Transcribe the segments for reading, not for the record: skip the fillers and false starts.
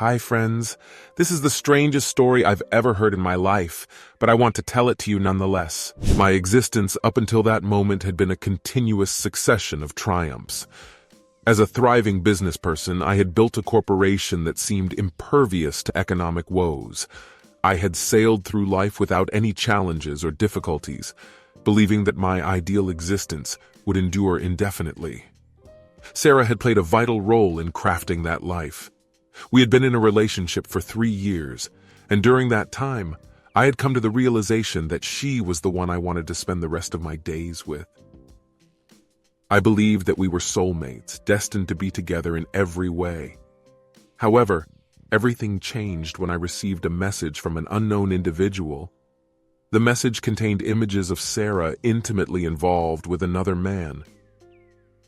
Hi, friends. This is the strangest story I've ever heard in my life, but I want to tell it to you nonetheless. My existence up until that moment had been a continuous succession of triumphs. As a thriving business person, I had built a corporation that seemed impervious to economic woes. I had sailed through life without any challenges or difficulties, believing that my ideal existence would endure indefinitely. Sarah had played a vital role in crafting that life. We had been in a relationship for 3 years, and during that time, I had come to the realization that she was the one I wanted to spend the rest of my days with. I believed that we were soulmates, destined to be together in every way. However, everything changed when I received a message from an unknown individual. The message contained images of Sarah intimately involved with another man.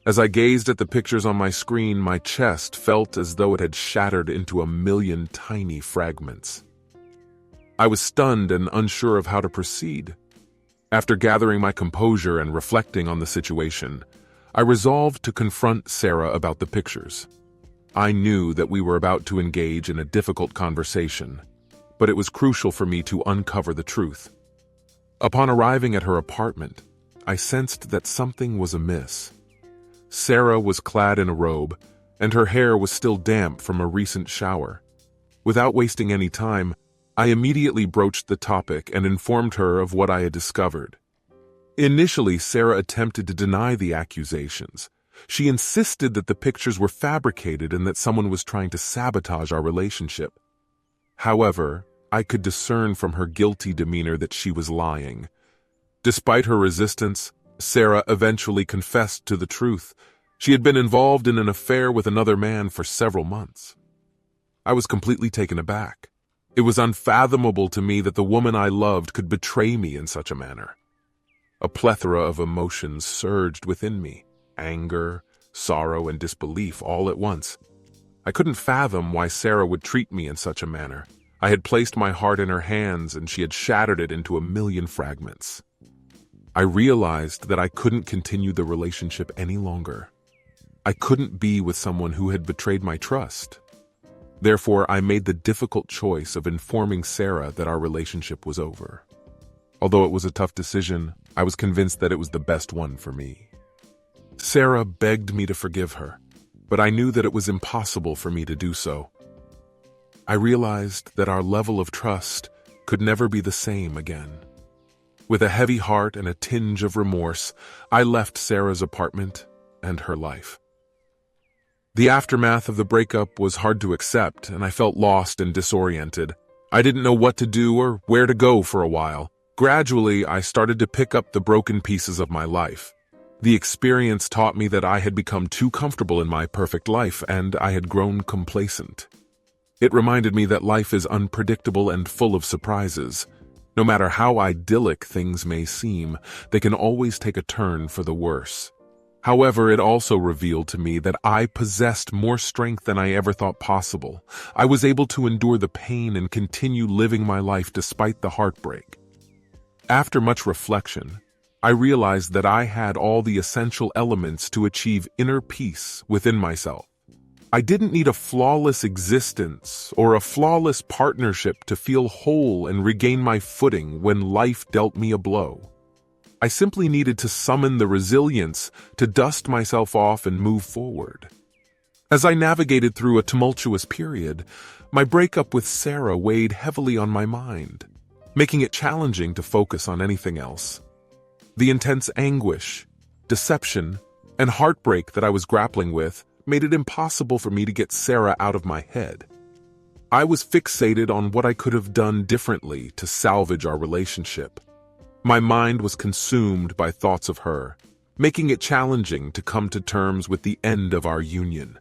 As I gazed at the pictures on my screen, my chest felt as though it had shattered into a million tiny fragments. I was stunned and unsure of how to proceed. After gathering my composure and reflecting on the situation, I resolved to confront Sarah about the pictures. I knew that we were about to engage in a difficult conversation, but it was crucial for me to uncover the truth. Upon arriving at her apartment, I sensed that something was amiss. Sarah was clad in a robe, and her hair was still damp from a recent shower. Without wasting any time, I immediately broached the topic and informed her of what I had discovered. Initially, Sarah attempted to deny the accusations. She insisted that the pictures were fabricated and that someone was trying to sabotage our relationship. However, I could discern from her guilty demeanor that she was lying. Despite her resistance, Sarah eventually confessed to the truth. She had been involved in an affair with another man for several months. I was completely taken aback. It was unfathomable to me that the woman I loved could betray me in such a manner. A plethora of emotions surged within me: anger, sorrow, and disbelief all at once. I couldn't fathom why Sarah would treat me in such a manner. I had placed my heart in her hands, and she had shattered it into a million fragments. I realized that I couldn't continue the relationship any longer. I couldn't be with someone who had betrayed my trust. Therefore, I made the difficult choice of informing Sarah that our relationship was over. Although it was a tough decision, I was convinced that it was the best one for me. Sarah begged me to forgive her, but I knew that it was impossible for me to do so. I realized that our level of trust could never be the same again. With a heavy heart and a tinge of remorse, I left Sarah's apartment and her life. The aftermath of the breakup was hard to accept, and I felt lost and disoriented. I didn't know what to do or where to go for a while. Gradually, I started to pick up the broken pieces of my life. The experience taught me that I had become too comfortable in my perfect life, and I had grown complacent. It reminded me that life is unpredictable and full of surprises. No matter how idyllic things may seem, they can always take a turn for the worse. However, it also revealed to me that I possessed more strength than I ever thought possible. I was able to endure the pain and continue living my life despite the heartbreak. After much reflection, I realized that I had all the essential elements to achieve inner peace within myself. I didn't need a flawless existence or a flawless partnership to feel whole and regain my footing when life dealt me a blow. I simply needed to summon the resilience to dust myself off and move forward. As I navigated through a tumultuous period, my breakup with Sarah weighed heavily on my mind, making it challenging to focus on anything else. The intense anguish, deception, and heartbreak that I was grappling with made it impossible for me to get Sarah out of my head. I was fixated on what I could have done differently to salvage our relationship. My mind was consumed by thoughts of her, making it challenging to come to terms with the end of our union.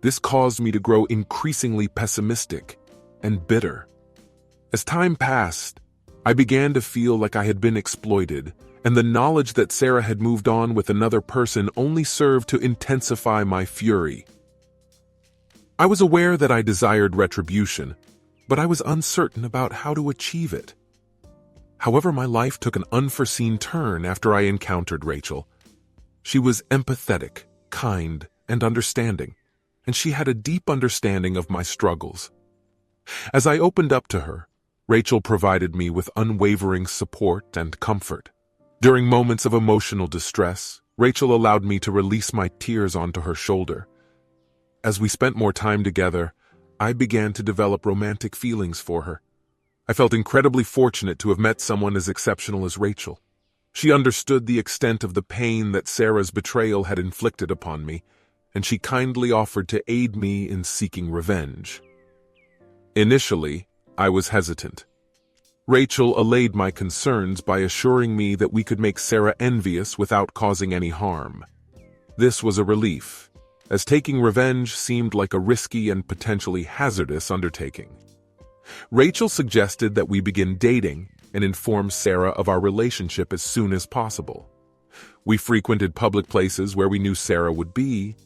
This caused me to grow increasingly pessimistic and bitter. As time passed, I began to feel like I had been exploited, and the knowledge that Sarah had moved on with another person only served to intensify my fury. I was aware that I desired retribution, but I was uncertain about how to achieve it. However, my life took an unforeseen turn after I encountered Rachel. She was empathetic, kind, and understanding. and she had a deep understanding of my struggles. As I opened up to her, Rachel provided me with unwavering support and comfort. During moments of emotional distress, Rachel allowed me to release my tears onto her shoulder. As we spent more time together, I began to develop romantic feelings for her. I felt incredibly fortunate to have met someone as exceptional as Rachel. She understood the extent of the pain that Sarah's betrayal had inflicted upon me, and she kindly offered to aid me in seeking revenge. Initially, I was hesitant. Rachel allayed my concerns by assuring me that we could make Sarah envious without causing any harm. This was a relief, as taking revenge seemed like a risky and potentially hazardous undertaking. Rachel suggested that we begin dating and inform Sarah of our relationship as soon as possible. We frequented public places where we knew Sarah would be,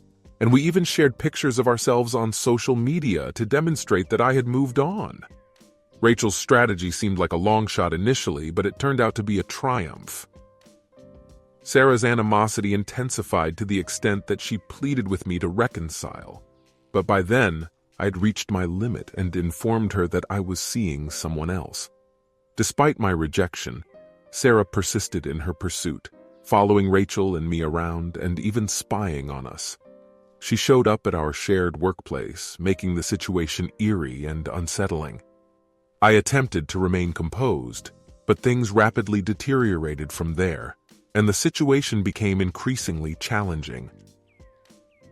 and we even shared pictures of ourselves on social media to demonstrate that I had moved on. Rachel's strategy seemed like a long shot initially, but it turned out to be a triumph. Sarah's animosity intensified to the extent that she pleaded with me to reconcile. But by then, I had reached my limit and informed her that I was seeing someone else. Despite my rejection, Sarah persisted in her pursuit, following Rachel and me around and even spying on us. She showed up at our shared workplace, making the situation eerie and unsettling. I attempted to remain composed, but things rapidly deteriorated from there, and the situation became increasingly challenging.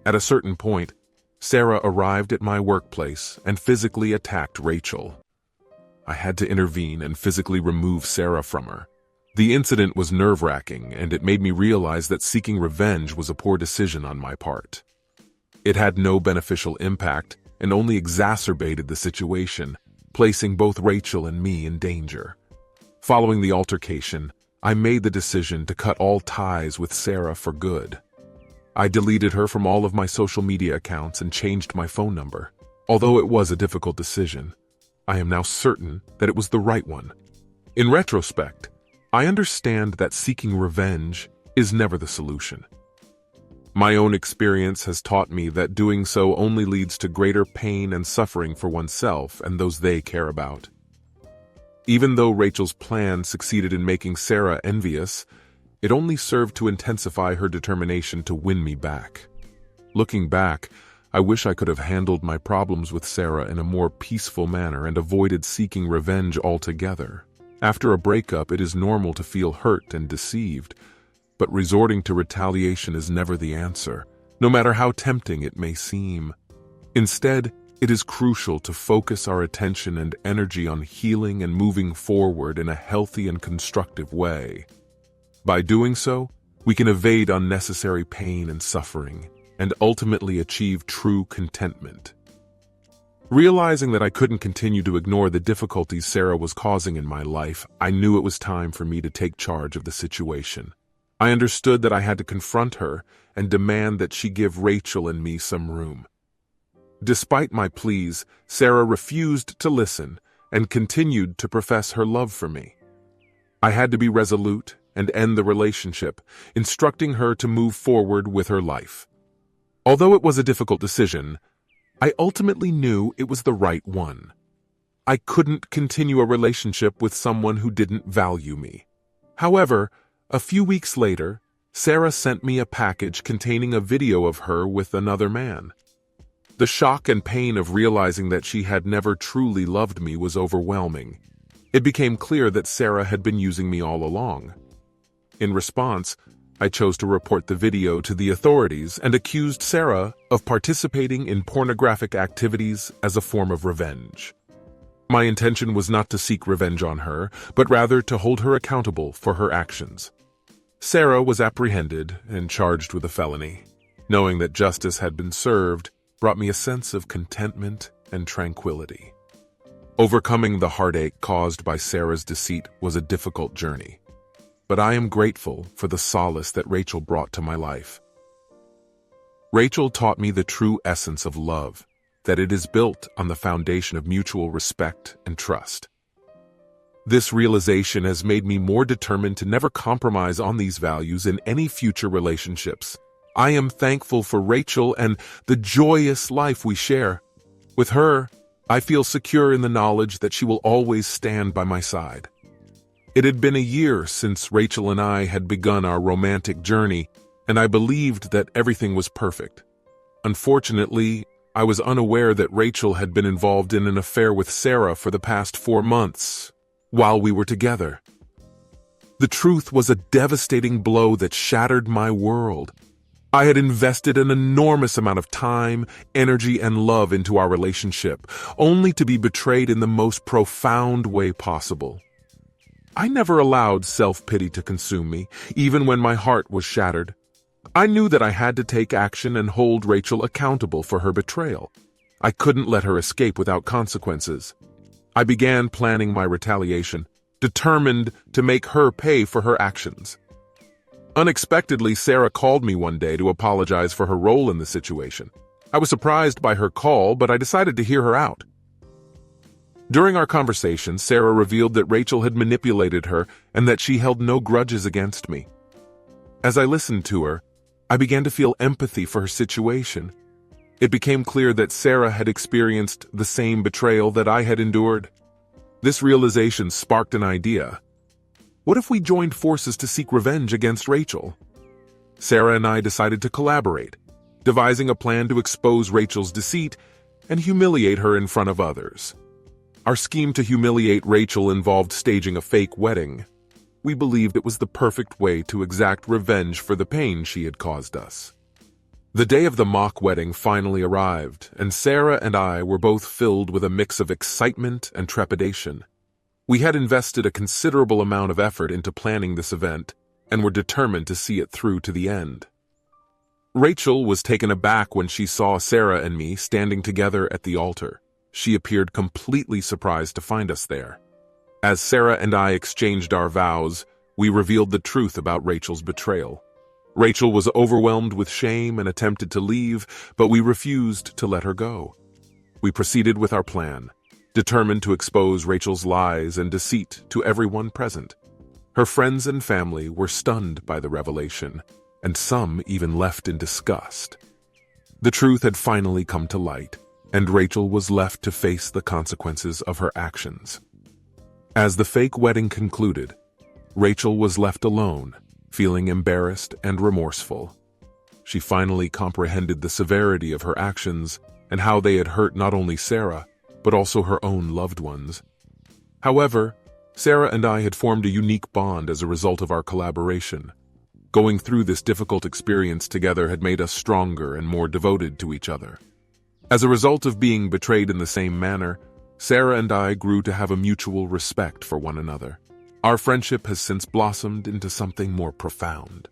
At a certain point, Sarah arrived at my workplace and physically attacked Rachel. I had to intervene and physically remove Sarah from her. The incident was nerve-wracking, and it made me realize that seeking revenge was a poor decision on my part. It had no beneficial impact and only exacerbated the situation, placing both Rachel and me in danger. Following the altercation, I made the decision to cut all ties with Sarah for good. I deleted her from all of my social media accounts and changed my phone number. Although it was a difficult decision, I am now certain that it was the right one. In retrospect, I understand that seeking revenge is never the solution. My own experience has taught me that doing so only leads to greater pain and suffering for oneself and those they care about. Even though Rachel's plan succeeded in making Sarah envious, it only served to intensify her determination to win me back. Looking back, I wish I could have handled my problems with Sarah in a more peaceful manner and avoided seeking revenge altogether. After a breakup, it is normal to feel hurt and deceived, but resorting to retaliation is never the answer, no matter how tempting it may seem. Instead, it is crucial to focus our attention and energy on healing and moving forward in a healthy and constructive way. By doing so, we can evade unnecessary pain and suffering, and ultimately achieve true contentment. Realizing that I couldn't continue to ignore the difficulties Sarah was causing in my life, I knew it was time for me to take charge of the situation. I understood that I had to confront her and demand that she give Rachel and me some room. Despite my pleas, Sarah refused to listen and continued to profess her love for me. I had to be resolute and end the relationship, instructing her to move forward with her life. Although it was a difficult decision, I ultimately knew it was the right one. I couldn't continue a relationship with someone who didn't value me. However, a few weeks later, Sarah sent me a package containing a video of her with another man. The shock and pain of realizing that she had never truly loved me was overwhelming. It became clear that Sarah had been using me all along. In response, I chose to report the video to the authorities and accused Sarah of participating in pornographic activities as a form of revenge. My intention was not to seek revenge on her, but rather to hold her accountable for her actions. Sarah was apprehended and charged with a felony. Knowing that justice had been served brought me a sense of contentment and tranquility. Overcoming the heartache caused by Sarah's deceit was a difficult journey, but I am grateful for the solace that Rachel brought to my life. Rachel taught me the true essence of love, that it is built on the foundation of mutual respect and trust. This realization has made me more determined to never compromise on these values in any future relationships. I am thankful for Rachel and the joyous life we share. With her, I feel secure in the knowledge that she will always stand by my side. It had been a year since Rachel and I had begun our romantic journey, and I believed that everything was perfect. Unfortunately, I was unaware that Rachel had been involved in an affair with Sarah for the past 4 months, while we were together. The truth was a devastating blow that shattered my world. I had invested an enormous amount of time, energy, and love into our relationship, only to be betrayed in the most profound way possible. I never allowed self-pity to consume me, even when my heart was shattered. I knew that I had to take action and hold Rachel accountable for her betrayal. I couldn't let her escape without consequences. I began planning my retaliation, determined to make her pay for her actions. Unexpectedly, Sarah called me one day to apologize for her role in the situation. I was surprised by her call, but I decided to hear her out. During our conversation, Sarah revealed that Rachel had manipulated her and that she held no grudges against me. As I listened to her, I began to feel empathy for her situation. It became clear that Sarah had experienced the same betrayal that I had endured. This realization sparked an idea. What if we joined forces to seek revenge against Rachel? Sarah and I decided to collaborate, devising a plan to expose Rachel's deceit and humiliate her in front of others. Our scheme to humiliate Rachel involved staging a fake wedding. We believed it was the perfect way to exact revenge for the pain she had caused us. The day of the mock wedding finally arrived, and Sarah and I were both filled with a mix of excitement and trepidation. We had invested a considerable amount of effort into planning this event, and were determined to see it through to the end. Rachel was taken aback when she saw Sarah and me standing together at the altar. She appeared completely surprised to find us there. As Sarah and I exchanged our vows, we revealed the truth about Rachel's betrayal. Rachel was overwhelmed with shame and attempted to leave, but we refused to let her go. We proceeded with our plan, determined to expose Rachel's lies and deceit to everyone present. Her friends and family were stunned by the revelation, and some even left in disgust. The truth had finally come to light, and Rachel was left to face the consequences of her actions. As the fake wedding concluded, Rachel was left alone, feeling embarrassed and remorseful. She finally comprehended the severity of her actions and how they had hurt not only Sarah, but also her own loved ones. However, Sarah and I had formed a unique bond as a result of our collaboration. Going through this difficult experience together had made us stronger and more devoted to each other. As a result of being betrayed in the same manner, Sarah and I grew to have a mutual respect for one another. Our friendship has since blossomed into something more profound.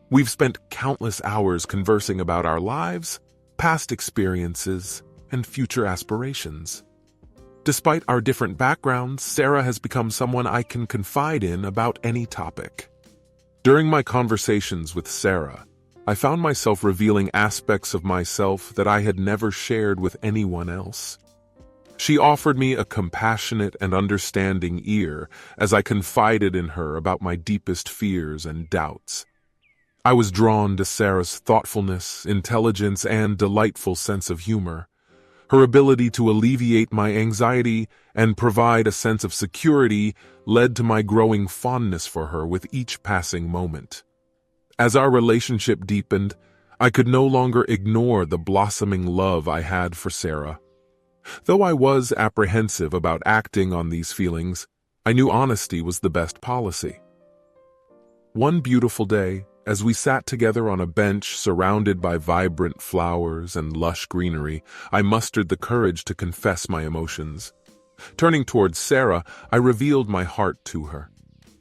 We've spent countless hours conversing about our lives, past experiences, and future aspirations. Despite our different backgrounds, Sarah has become someone I can confide in about any topic. During my conversations with Sarah, I found myself revealing aspects of myself that I had never shared with anyone else. She offered me a compassionate and understanding ear as I confided in her about my deepest fears and doubts. I was drawn to Sarah's thoughtfulness, intelligence, and delightful sense of humor. Her ability to alleviate my anxiety and provide a sense of security led to my growing fondness for her with each passing moment. As our relationship deepened, I could no longer ignore the blossoming love I had for Sarah. Though I was apprehensive about acting on these feelings, I knew honesty was the best policy. One beautiful day, as we sat together on a bench surrounded by vibrant flowers and lush greenery, I mustered the courage to confess my emotions. Turning towards Sarah, I revealed my heart to her.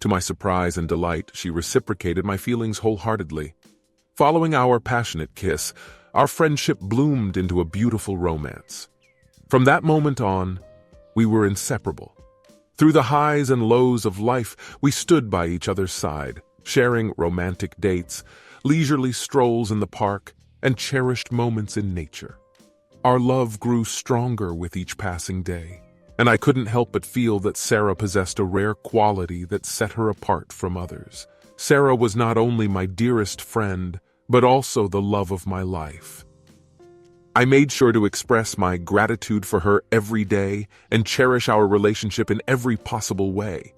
To my surprise and delight, she reciprocated my feelings wholeheartedly. Following our passionate kiss, our friendship bloomed into a beautiful romance. From that moment on, we were inseparable. Through the highs and lows of life, we stood by each other's side, sharing romantic dates, leisurely strolls in the park, and cherished moments in nature. Our love grew stronger with each passing day, and I couldn't help but feel that Sarah possessed a rare quality that set her apart from others. Sarah was not only my dearest friend, but also the love of my life. I made sure to express my gratitude for her every day and cherish our relationship in every possible way.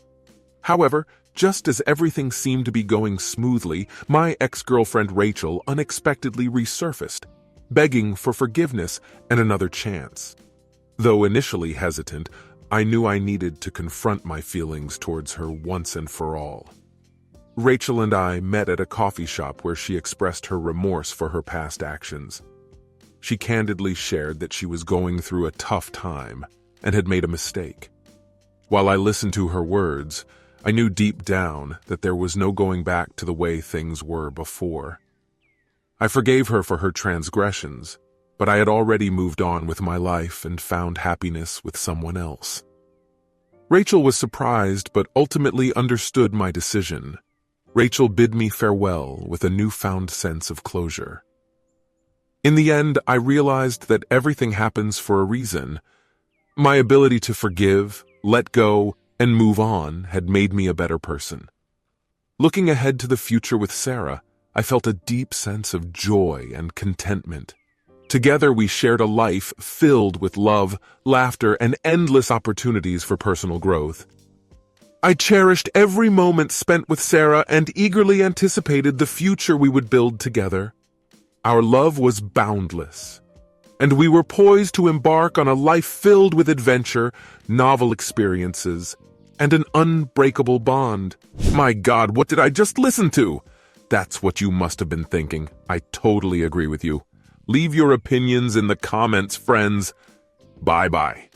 However, just as everything seemed to be going smoothly, my ex-girlfriend Rachel unexpectedly resurfaced, begging for forgiveness and another chance. Though initially hesitant, I knew I needed to confront my feelings towards her once and for all. Rachel and I met at a coffee shop where she expressed her remorse for her past actions. She candidly shared that she was going through a tough time and had made a mistake. While I listened to her words, I knew deep down that there was no going back to the way things were before. I forgave her for her transgressions, but I had already moved on with my life and found happiness with someone else. Rachel was surprised but ultimately understood my decision. Rachel bid me farewell with a newfound sense of closure. In the end, I realized that everything happens for a reason. My ability to forgive, let go, and move on had made me a better person. Looking ahead to the future with Sarah, I felt a deep sense of joy and contentment. Together, we shared a life filled with love, laughter, and endless opportunities for personal growth. I cherished every moment spent with Sarah and eagerly anticipated the future we would build together. Our love was boundless, and we were poised to embark on a life filled with adventure, novel experiences, and an unbreakable bond. My God, what did I just listen to? That's what you must have been thinking. I totally agree with you. Leave your opinions in the comments, friends. Bye-bye.